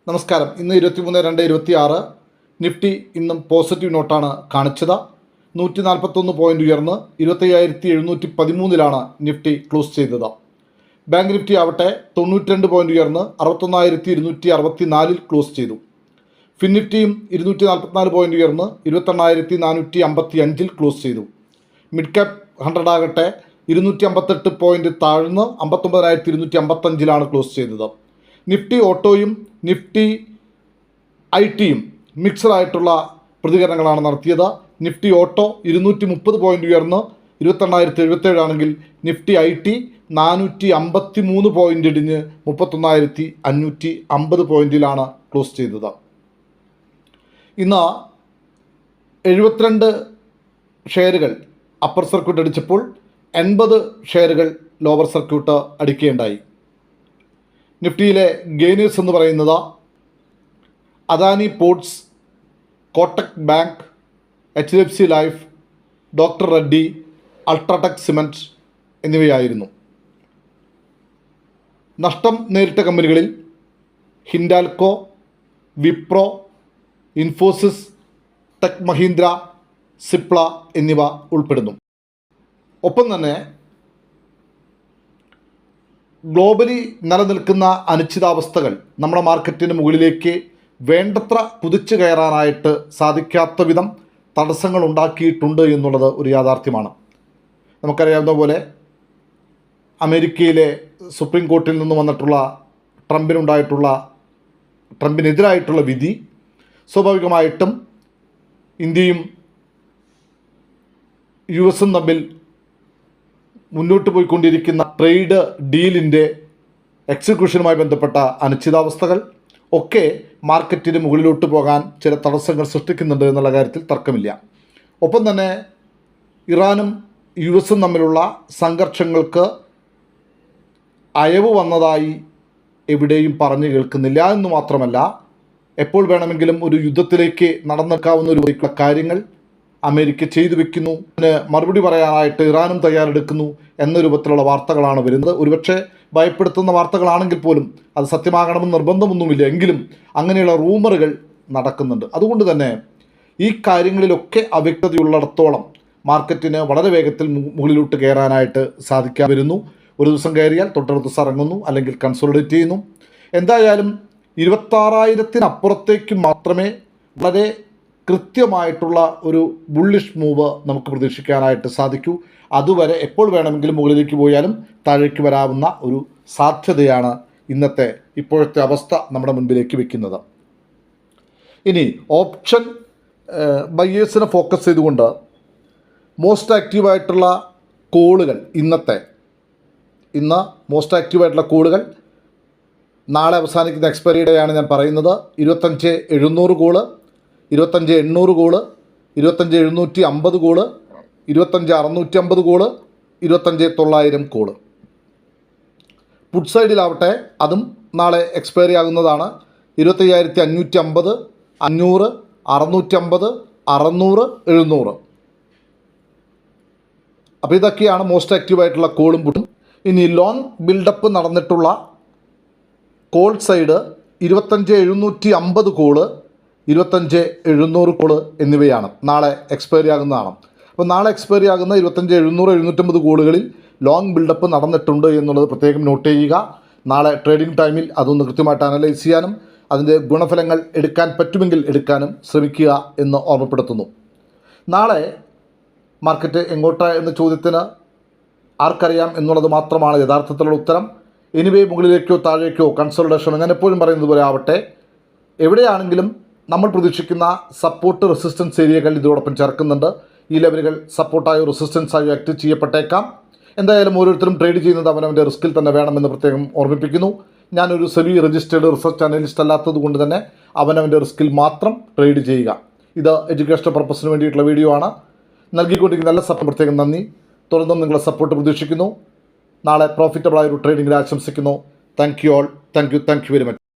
നമസ്കാരം. ഇന്ന് 23/2/26 നിഫ്റ്റി ഇന്നും പോസിറ്റീവ് നോട്ടാണ് കാണിച്ചത്. 141 പോയിൻ്റ് ഉയർന്ന് 25,713 നിഫ്റ്റി ക്ലോസ് ചെയ്തത്. ബാങ്ക് നിഫ്റ്റി ആവട്ടെ 92 പോയിൻ്റ് ഉയർന്ന് 61,264 ക്ലോസ് ചെയ്തു. ഫിൻ നിഫ്റ്റിയും 244 പോയിൻ്റ് ഉയർന്ന് 28,455 ക്ലോസ് ചെയ്തു. മിഡ് ക്യാപ് 100 ആകട്ടെ 258 പോയിൻ്റ് താഴ്ന്ന് 59,255 ക്ലോസ് ചെയ്തത്. നിഫ്റ്റി ഓട്ടോയും നിഫ്റ്റി IT-യും മിക്സഡായിട്ടുള്ള പ്രതികരണങ്ങളാണ് നടത്തിയത്. നിഫ്റ്റി ഓട്ടോ 230 പോയിൻ്റ് ഉയർന്ന് 28,077 ആണെങ്കിൽ നിഫ്റ്റി IT 453 പോയിൻ്റ് ഇടിഞ്ഞ് 31,550 പോയിൻറ്റിലാണ് ക്ലോസ് ചെയ്തത്. ഇന്ന് 72 ഷെയറുകൾ അപ്പർ സർക്യൂട്ട് അടിച്ചപ്പോൾ 80 ഷെയറുകൾ ലോവർ സർക്യൂട്ട് അടിക്കുകയുണ്ടായി. നിഫ്റ്റിയിലെ ഗെയിനേഴ്സ് എന്ന് പറയുന്നത് Adani Ports, Kotak Bank, HDFC Life, doctor Reddy, UltraTech cement എന്നിവയായിരുന്നു. നഷ്ടം നേരിട്ട കമ്പനികളിൽ ഹിൻഡാൽകോ, വിപ്രോ, ഇൻഫോസിസ്, ടെക് മഹീന്ദ്ര, സിപ്ല എന്നിവ ഉൾപ്പെടുന്നു. ഒപ്പം തന്നെ ഗ്ലോബലി നിലനിൽക്കുന്ന അനിശ്ചിതാവസ്ഥകൾ നമ്മുടെ മാർക്കറ്റിന് മുകളിലേക്ക് വേണ്ടത്ര കുതിച്ചു കയറാനായിട്ട് സാധിക്കാത്ത വിധം തടസ്സങ്ങൾ ഉണ്ടാക്കിയിട്ടുണ്ട് എന്നുള്ളത് ഒരു യാഥാർത്ഥ്യമാണ്. നമുക്കറിയാവുന്ന പോലെ അമേരിക്കയിലെ സുപ്രീം കോർട്ടിൽ നിന്ന് വന്നിട്ടുള്ള ട്രംപിനെതിരായിട്ടുള്ള വിധി സ്വാഭാവികമായിട്ടും ഇന്ത്യയും US-ഉം തമ്മിൽ മുന്നോട്ട് പോയിക്കൊണ്ടിരിക്കുന്ന ട്രേഡ് ഡീലിൻ്റെ എക്സിക്യൂഷനുമായി ബന്ധപ്പെട്ട അനിശ്ചിതാവസ്ഥകൾ ഒക്കെ മാർക്കറ്റിന് മുകളിലോട്ട് പോകാൻ ചില തടസ്സങ്ങൾ സൃഷ്ടിക്കുന്നുണ്ട് എന്നുള്ള കാര്യത്തിൽ തർക്കമില്ല. ഒപ്പം തന്നെ ഇറാനും US-ഉം തമ്മിലുള്ള സംഘർഷങ്ങൾക്ക് അയവ് വന്നതായി എവിടെയും പറഞ്ഞു കേൾക്കുന്നില്ല എന്ന് മാത്രമല്ല, എപ്പോൾ വേണമെങ്കിലും ഒരു യുദ്ധത്തിലേക്ക് നടന്നേക്കാവുന്ന ഒരു കാര്യങ്ങൾ അമേരിക്ക ചെയ്തു വെക്കുന്നു, അതിന് മറുപടി പറയാനായിട്ട് ഇറാനും തയ്യാറെടുക്കുന്നു എന്ന രൂപത്തിലുള്ള വാർത്തകളാണ് വരുന്നത്. ഒരുപക്ഷെ ഭയപ്പെടുത്തുന്ന വാർത്തകളാണെങ്കിൽ പോലും അത് സത്യമാകണമെന്ന് നിർബന്ധമൊന്നുമില്ല, എങ്കിലും അങ്ങനെയുള്ള റൂമറുകൾ നടക്കുന്നുണ്ട്. അതുകൊണ്ട് തന്നെ ഈ കാര്യങ്ങളിലൊക്കെ അവ്യക്തതയുള്ളിടത്തോളം മാർക്കറ്റിന് വളരെ വേഗത്തിൽ മുകളിലോട്ട് കയറാനായിട്ട് സാധിക്കാൻ വരുന്നു. ഒരു ദിവസം കയറിയാൽ തൊട്ടടുത്ത ദിവസം ഇറങ്ങുന്നു, അല്ലെങ്കിൽ കൺസോളിഡേറ്റ് ചെയ്യുന്നു. എന്തായാലും 26,000 മാത്രമേ വളരെ കൃത്യമായിട്ടുള്ള ഒരു ബുള്ളിഷ് മൂവ് നമുക്ക് പ്രതീക്ഷിക്കാനായിട്ട് സാധിക്കൂ. അതുവരെ എപ്പോൾ വേണമെങ്കിലും മുകളിലേക്ക് പോയാലും താഴേക്ക് വരാവുന്ന ഒരു സാധ്യതയാണ് ഇപ്പോഴത്തെ അവസ്ഥ നമ്മുടെ മുൻപിലേക്ക് വെക്കുന്നത്. ഇനി ഓപ്ഷൻ ബയേഴ്സിനെ ഫോക്കസ് ചെയ്തുകൊണ്ട് മോസ്റ്റ് ആക്റ്റീവായിട്ടുള്ള കോളുകൾ ഇന്ന് മോസ്റ്റ് ആക്റ്റീവായിട്ടുള്ള കോളുകൾ നാളെ അവസാനിക്കുന്ന എക്സ്പയറി ഡേയാണ് ഞാൻ പറയുന്നത്. 25,700 call, 25,800 call, 25,750 call, 25,650 call, 25,900 call. Put സൈഡിലാവട്ടെ അതും നാളെ എക്സ്പയറി ആകുന്നതാണ്. 25,550, 500, 650, 600, 700. അപ്പോൾ ഇതൊക്കെയാണ് മോസ്റ്റ് ആക്റ്റീവായിട്ടുള്ള കോളും പുട്ടും. ഇനി ലോങ് ബിൽഡപ്പ് നടന്നിട്ടുള്ള കോൾ സൈഡ് 25,750 കോള്, 25,700 കോള് എന്നിവയാണ് നാളെ എക്സ്പയറി ആകുന്നതാണ്. അപ്പോൾ നാളെ എക്സ്പയറി ആകുന്ന 25,700, 750 കോളുകളിൽ ലോങ് ബിൽഡപ്പ് നടന്നിട്ടുണ്ട് എന്നുള്ളത് പ്രത്യേകം നോട്ട് ചെയ്യുക. നാളെ ട്രേഡിംഗ് ടൈമിൽ അതൊന്ന് കൃത്യമായിട്ട് അനലൈസ് ചെയ്യാനും അതിൻ്റെ ഗുണഫലങ്ങൾ എടുക്കാൻ പറ്റുമെങ്കിൽ എടുക്കാനും ശ്രമിക്കുക എന്ന് ഓർമ്മപ്പെടുത്തുന്നു. നാളെ മാർക്കറ്റ് എങ്ങോട്ടാ എന്ന ചോദ്യത്തിന് ആർക്കറിയാം എന്നുള്ളത് മാത്രമാണ് യഥാർത്ഥത്തിലുള്ള ഉത്തരം. എനിവേ മുകളിലേക്കോ താഴേക്കോ കൺസോളിഡേഷനോ ഞാൻ എപ്പോഴും പറയുന്നത് പോലെ ആവട്ടെ, എവിടെയാണെങ്കിലും നമ്മൾ പ്രതീക്ഷിക്കുന്ന സപ്പോർട്ട് റെസിസ്റ്റൻസ് ഏരിയകൾ ഇതോടൊപ്പം ചേർക്കുന്നുണ്ട്. ഈ ലെവലുകൾ സപ്പോർട്ടായോ റെസിസ്റ്റൻസായോ ആക്ട് ചെയ്യപ്പെട്ടേക്കാം. എന്തായാലും ഓരോരുത്തരും ട്രേഡ് ചെയ്യുന്നത് അവനവൻ്റെ റിസ്കിൽ തന്നെ വേണമെന്ന് പ്രത്യേകം ഓർമ്മിപ്പിക്കുന്നു. ഞാനൊരു സെബി രജിസ്റ്റേർഡ് റിസർച്ച് അനലിസ്റ്റ് അല്ലാത്തത് കൊണ്ട് തന്നെ അവനവൻ്റെ റിസ്കിൽ മാത്രം ട്രേഡ് ചെയ്യുക. ഇത് എഡ്യൂക്കേഷണൽ പർപ്പസിന് വേണ്ടിയിട്ടുള്ള വീഡിയോ ആണ്. നൽകിക്കൊണ്ടിരിക്കുന്ന നല്ല സപ്പോർട്ട് പ്രത്യേകം നന്ദി. തുടർന്നും നിങ്ങളുടെ സപ്പോർട്ട് പ്രതീക്ഷിക്കുന്നു. നാളെ പ്രോഫിറ്റബിളായൊരു ട്രേഡിംഗിൽ ആശംസിക്കുന്നു. Thank you all. Thank you very much.